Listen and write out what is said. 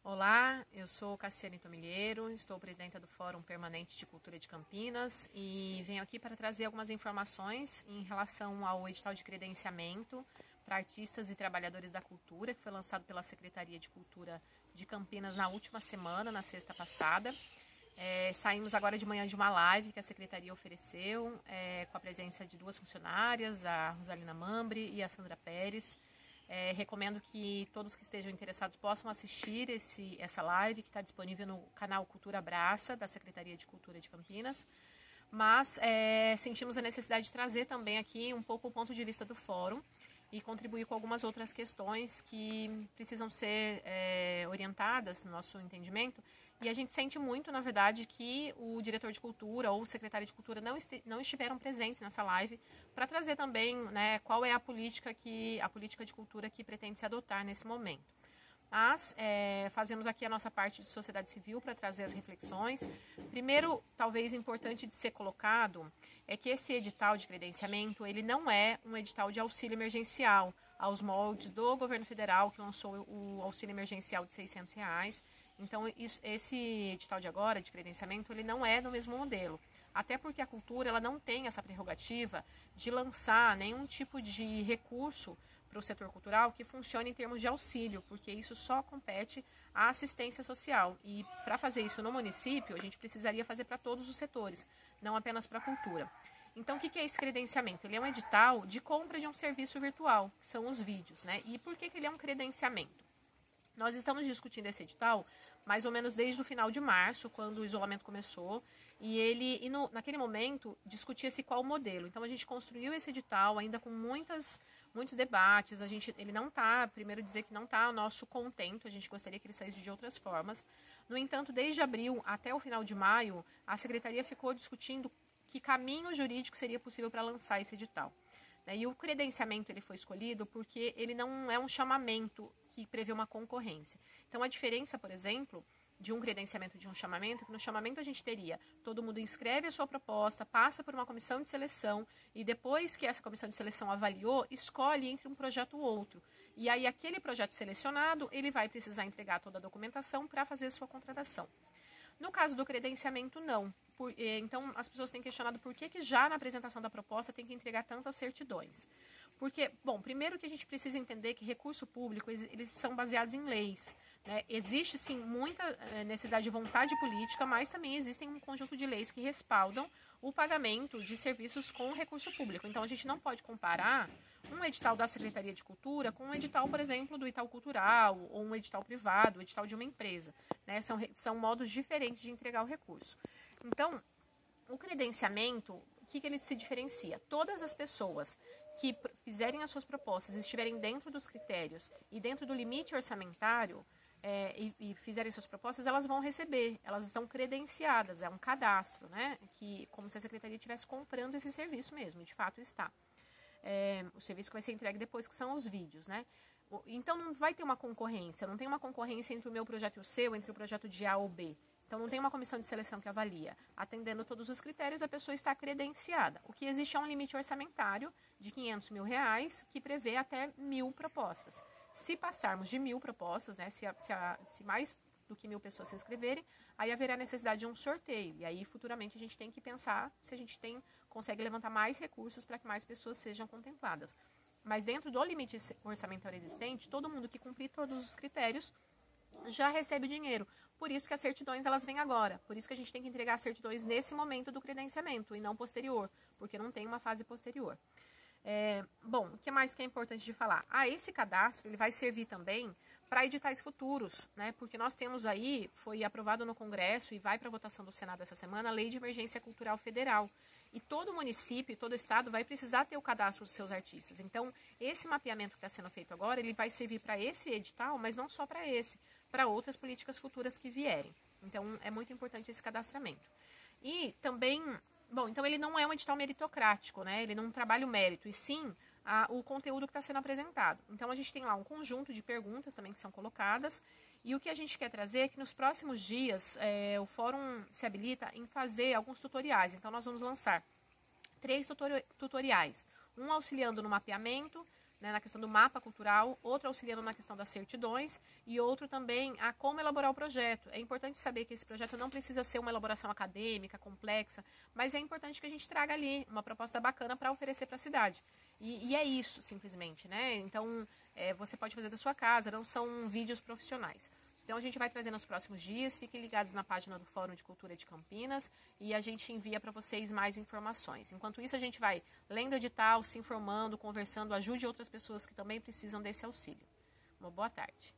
Olá, eu sou Cassiane Tomilheiro, estou presidenta do Fórum Permanente de Cultura de Campinas e venho aqui para trazer algumas informações em relação ao edital de credenciamento para artistas e trabalhadores da cultura, que foi lançado pela Secretaria de Cultura de Campinas na última semana, na sexta passada. Saímos agora de manhã de uma live que a Secretaria ofereceu, com a presença de duas funcionárias, a Rosalina Mambre e a Sandra Pérez. Recomendo que todos que estejam interessados possam assistir essa live, que está disponível no canal Cultura Abraça, da Secretaria de Cultura de Campinas. Mas sentimos a necessidade de trazer também aqui um pouco o ponto de vista do fórum e contribuir com algumas outras questões que precisam ser orientadas no nosso entendimento. E a gente sente muito, na verdade, que o diretor de cultura ou o secretário de cultura não estiveram presentes nessa live para trazer também, né, qual é a política de cultura que pretende se adotar nesse momento. Mas fazemos aqui a nossa parte de sociedade civil para trazer as reflexões. Primeiro, talvez importante de ser colocado, é que esse edital de credenciamento, ele não é um edital de auxílio emergencial aos moldes do governo federal, que lançou o auxílio emergencial de R$600. Então, esse edital de agora, de credenciamento, ele não é do mesmo modelo. Até porque a cultura ela não tem essa prerrogativa de lançar nenhum tipo de recurso para o setor cultural que funcione em termos de auxílio, porque isso só compete à assistência social. E para fazer isso no município, a gente precisaria fazer para todos os setores, não apenas para a cultura. Então, o que é esse credenciamento? Ele é um edital de compra de um serviço virtual, que são os vídeos, né? E por que ele é um credenciamento? Nós estamos discutindo esse edital mais ou menos desde o final de março, quando o isolamento começou, naquele momento discutia-se qual modelo. Então a gente construiu esse edital ainda com muitos debates. Ele não está, primeiro dizer que não está ao nosso contento, a gente gostaria que ele saísse de outras formas. No entanto, desde abril até o final de maio, a Secretaria ficou discutindo que caminho jurídico seria possível para lançar esse edital. E o credenciamento ele foi escolhido porque ele não é um chamamento que prevê uma concorrência. Então, a diferença, por exemplo, de um credenciamento e de um chamamento, é que no chamamento a gente teria, todo mundo inscreve a sua proposta, passa por uma comissão de seleção e depois que essa comissão de seleção avaliou, escolhe entre um projeto ou outro. E aí, aquele projeto selecionado, ele vai precisar entregar toda a documentação para fazer a sua contratação. No caso do credenciamento, não. Então, as pessoas têm questionado por que já na apresentação da proposta tem que entregar tantas certidões. Porque, bom, primeiro que a gente precisa entender que recurso público, eles são baseados em leis. Né? Existe, sim, muita necessidade de vontade política, mas também existem um conjunto de leis que respaldam o pagamento de serviços com recurso público. Então, a gente não pode comparar um edital da Secretaria de Cultura com um edital, por exemplo, do Itaú Cultural, ou um edital privado, um edital de uma empresa. Né? São modos diferentes de entregar o recurso. Então, o credenciamento, o que ele se diferencia? Todas as pessoas que fizerem as suas propostas, estiverem dentro dos critérios e dentro do limite orçamentário e fizerem suas propostas, elas vão receber, elas estão credenciadas, é um cadastro, né? Como se a Secretaria estivesse comprando esse serviço mesmo, de fato está. O serviço que vai ser entregue depois, que são os vídeos, né? Então não vai ter uma concorrência, não tem uma concorrência entre o meu projeto e o seu, entre o projeto de A ou B. Então, não tem uma comissão de seleção que avalia. Atendendo todos os critérios, a pessoa está credenciada. O que existe é um limite orçamentário de R$500 mil, que prevê até 1.000 propostas. Se passarmos de 1.000 propostas, né, se mais do que 1.000 pessoas se inscreverem, aí haverá necessidade de um sorteio. E aí, futuramente, a gente tem que pensar se a gente consegue levantar mais recursos para que mais pessoas sejam contempladas. Mas dentro do limite orçamentário existente, todo mundo que cumprir todos os critérios já recebe dinheiro. Por isso que as certidões elas vêm agora. Por isso que a gente tem que entregar as certidões nesse momento do credenciamento e não posterior, porque não tem uma fase posterior. Bom, o que mais que é importante de falar? Esse cadastro ele vai servir também para editais futuros, né? Porque nós temos aí, foi aprovado no Congresso e vai para a votação do Senado essa semana, a Lei de Emergência Cultural Federal. E todo município, todo estado vai precisar ter o cadastro dos seus artistas. Então, esse mapeamento que está sendo feito agora, ele vai servir para esse edital, mas não só para esse, para outras políticas futuras que vierem. Então, é muito importante esse cadastramento. E também, bom, então ele não é um edital meritocrático, né? Ele não trabalha o mérito, e sim o conteúdo que está sendo apresentado. Então, a gente tem lá um conjunto de perguntas também que são colocadas, e o que a gente quer trazer é que nos próximos dias o fórum se habilita em fazer alguns tutoriais. Então, nós vamos lançar 3 tutoriais. Um auxiliando no mapeamento, né, na questão do mapa cultural, outro auxiliando na questão das certidões e outro também a como elaborar o projeto. É importante saber que esse projeto não precisa ser uma elaboração acadêmica, complexa, mas é importante que a gente traga ali uma proposta bacana para oferecer para a cidade. E é isso, simplesmente, né? Então, você pode fazer da sua casa, não são vídeos profissionais. Então, a gente vai trazer nos próximos dias. Fiquem ligados na página do Fórum de Cultura de Campinas e a gente envia para vocês mais informações. Enquanto isso, a gente vai lendo o edital, se informando, conversando, ajude outras pessoas que também precisam desse auxílio. Uma boa tarde.